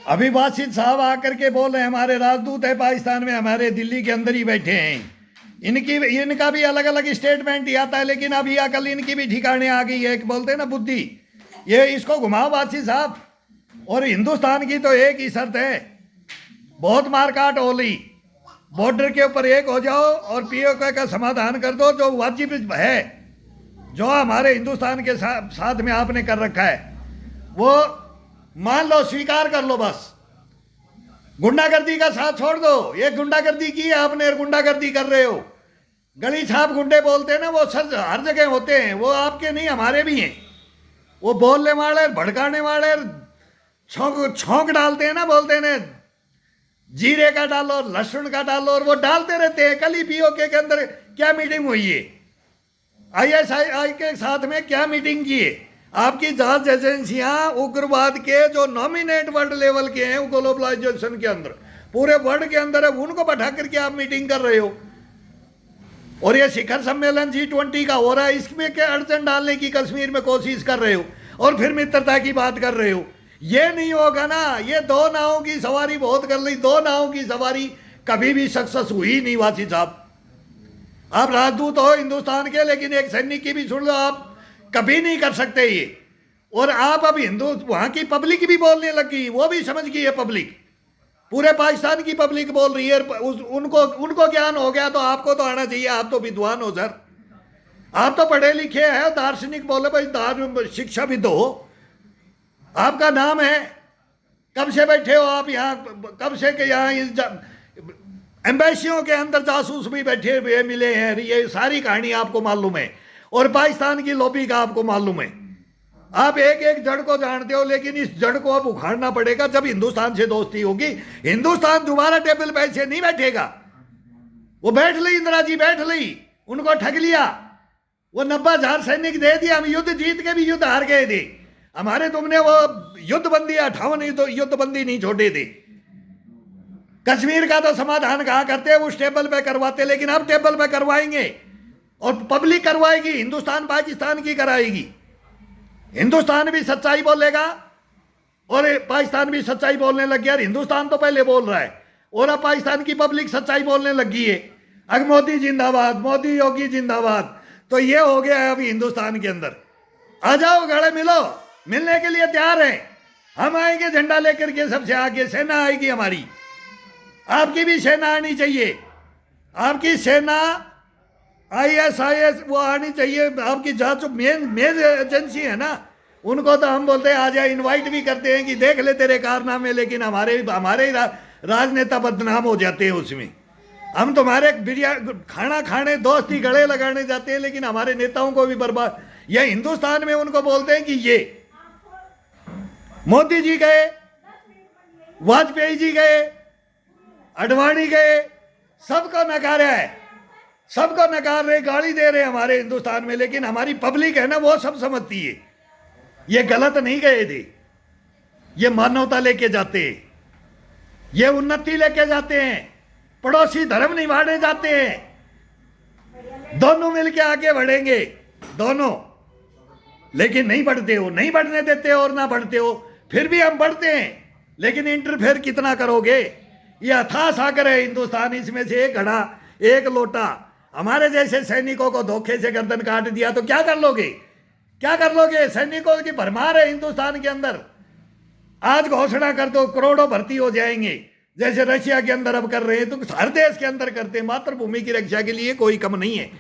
अभी बासित साहब आकर के बोल रहे हैं हमारे राजदूत है पाकिस्तान में, हमारे दिल्ली के अंदर ही बैठे हैं। इनका भी अलग अलग स्टेटमेंट ही आता है, लेकिन अभी अकल इनकी भी ठिकाने आ गई है। एक बोलते हैं ना बुद्धि, ये इसको घुमाओ बासित साहब। और हिंदुस्तान की तो एक ही शर्त है, बहुत मारकाट हो ली, बॉर्डर के ऊपर एक हो जाओ और पीओके का समाधान कर दो, जो वाजिब है, जो हमारे हिंदुस्तान के साथ में आपने कर रखा है वो मान लो, स्वीकार कर लो। बस गुंडागर्दी का साथ छोड़ दो। ये गुंडागर्दी की है आपने, गुंडागर्दी कर रहे हो। गली छाप गुंडे बोलते हैं ना, वो सर हर जगह होते हैं, वो आपके नहीं हमारे भी हैं। वो बोलने वाले, भड़काने वाले, छौंक डालते हैं ना, बोलते हैं ना जीरे का डालो, लहसुन का डालो, और वो डालते रहते हैं। कल ही पीओके के अंदर क्या मीटिंग हुई है, आईएसआई के साथ में क्या मीटिंग की है? आपकी जांच एजेंसियां उग्रवाद के जो नॉमिनेट वर्ल्ड लेवल के हैं ग्लोबलाइजेशन के अंदर, पूरे वर्ल्ड के अंदर है, उनको बैठा करके आप मीटिंग कर रहे हो। और ये शिखर सम्मेलन G20 का हो रहा है, इसमें क्या अड़चन डालने की कश्मीर में कोशिश कर रहे हो, और फिर मित्रता की बात कर रहे हो। ये नहीं होगा ना। ये दो नावों की सवारी बहुत कर ली, दो नावों की सवारी कभी भी सक्सेस हुई नहीं। वासी साहब, आप राजदूत हो हिंदुस्तान के, लेकिन एक सैनिक की भी सुन लो, आप कभी नहीं कर सकते ये। और आप अब हिंदू, वहां की पब्लिक भी बोलने लगी, वो भी समझ गई है पब्लिक, पूरे पाकिस्तान की पब्लिक बोल रही है। उनको ज्ञान हो गया, तो आपको तो आना चाहिए। आप तो विद्वान हो सर, आप तो पढ़े लिखे हैं, दार्शनिक बोले भाई, शिक्षा भी दो, आपका नाम है। कब से बैठे हो आप यहाँ, कब से के यहाँ इस एम्बेसियों के अंदर जासूस भी बैठे हुए मिले हैं, ये सारी कहानी आपको मालूम है। और पाकिस्तान की लॉबी का आपको मालूम है। आप एक एक जड़ को जानते हो, लेकिन इस जड़ को अब उखाड़ना पड़ेगा जब हिंदुस्तान से दोस्ती होगी। हिंदुस्तान दोबारा टेबल पे ऐसे नहीं बैठेगा। वो बैठ ली, इंदिरा जी बैठ ली, उनको ठग लिया, वो 90,000 सैनिक दे दिया, हम युद्ध जीत के भी युद्ध हार गए थे। हमारे तुमने वो युद्ध बंदी 58 युद्ध बंदी नहीं छोड़े थे। कश्मीर का तो समाधान कहा करते, उस टेबल पे करवाते, लेकिन अब टेबल पे करवाएंगे और पब्लिक करवाएगी, हिंदुस्तान पाकिस्तान की कराएगी। हिंदुस्तान भी सच्चाई बोलेगा और पाकिस्तान भी सच्चाई बोलने लग गया। हिंदुस्तान तो पहले बोल रहा है और अब पाकिस्तान की पब्लिक सच्चाई बोलने लगी है। अगर मोदी जिंदाबाद, मोदी योगी जिंदाबाद, तो ये हो गया है अभी हिंदुस्तान के अंदर। आ जाओ, गले मिलो, मिलने के लिए तैयार हैं हम। आएंगे झंडा लेकर के, सबसे आगे सेना आएगी हमारी। आपकी भी सेना आनी चाहिए, आपकी सेना ISIS वो आनी चाहिए। आपकी जांच मेन एजेंसी है ना, उनको तो हम बोलते हैं आ जाए, इनवाइट भी करते हैं कि देख ले तेरे कारनामे, लेकिन हमारे ही राजनेता बदनाम हो जाते हैं उसमें। हम तुम्हारे खाना खाने, दोस्ती गले लगाने जाते हैं, लेकिन हमारे नेताओं को भी बर्बाद। यह हिंदुस्तान में उनको बोलते हैं कि ये मोदी जी गए, वाजपेयी जी गए, अडवाणी गए, सबको नकारा है, सबको नकार रहे, गाली दे रहे हमारे हिंदुस्तान में। लेकिन हमारी पब्लिक है ना, वो सब समझती है ये गलत नहीं गए थे, ये मानवता लेके जाते हैं, ये उन्नति लेके जाते हैं, पड़ोसी धर्म निभाने जाते हैं। दोनों मिलके आगे बढ़ेंगे, दोनों। लेकिन नहीं बढ़ते हो, नहीं बढ़ने देते हो और ना बढ़ते हो। फिर भी हम बढ़ते हैं, लेकिन इंटरफेयर कितना करोगे? ये अथाह सागर है हिंदुस्तान, इसमें से एक घड़ा, एक लोटा हमारे जैसे सैनिकों को धोखे से गर्दन काट दिया तो क्या कर लोगे? क्या कर लोगे? सैनिकों की भरमार है हिंदुस्तान के अंदर। आज घोषणा कर दो, करोड़ों भर्ती हो जाएंगे, जैसे रशिया के अंदर अब कर रहे हैं, तो हर देश के अंदर करते हैं। मातृभूमि की रक्षा के लिए कोई कम नहीं है।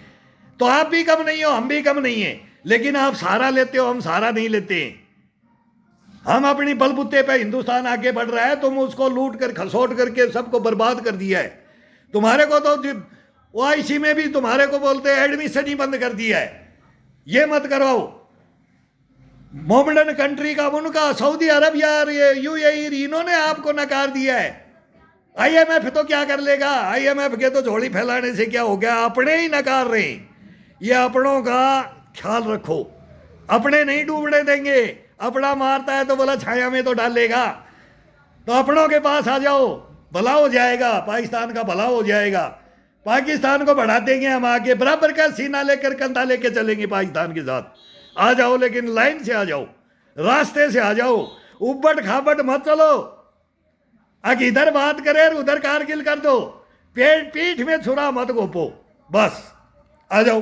तो आप भी कम नहीं हो, हम भी कम नहीं है, लेकिन आप सहारा लेते हो, हम सहारा नहीं लेते हैं। हम अपनी बलबूते पे हिंदुस्तान आगे बढ़ रहा है, तुम उसको लूट कर, खसोट करके सबको बर्बाद कर दिया है। तुम्हारे को तो OIC में भी तुम्हारे को बोलते हैं एडमिशन ही बंद कर दिया है, ये मत कराओ। मोमेडन कंट्री का, उनका सऊदी अरब या UAE, इन्होंने आपको नकार दिया है। IMF तो क्या कर लेगा? IMF के तो झोली फैलाने से क्या हो गया? अपने ही नकार रहे हैं। ये अपनों का ख्याल रखो, अपने नहीं डूबने देंगे। अपना मारता है तो बोला छाया में तो डालेगा। तो अपनों के पास आ जाओ, भला हो जाएगा, पाकिस्तान का भला हो जाएगा। पाकिस्तान को बढ़ा देंगे हम आगे, बराबर का सीना लेकर, कंधा लेके चलेंगे पाकिस्तान के साथ। आ जाओ, लेकिन लाइन से आ जाओ, रास्ते से आ जाओ, उबड़ खाबड़ मत चलो। अब इधर बात करे और उधर कारगिल कर दो, पेट पीठ में छुरा मत घोपो, बस आ जाओ।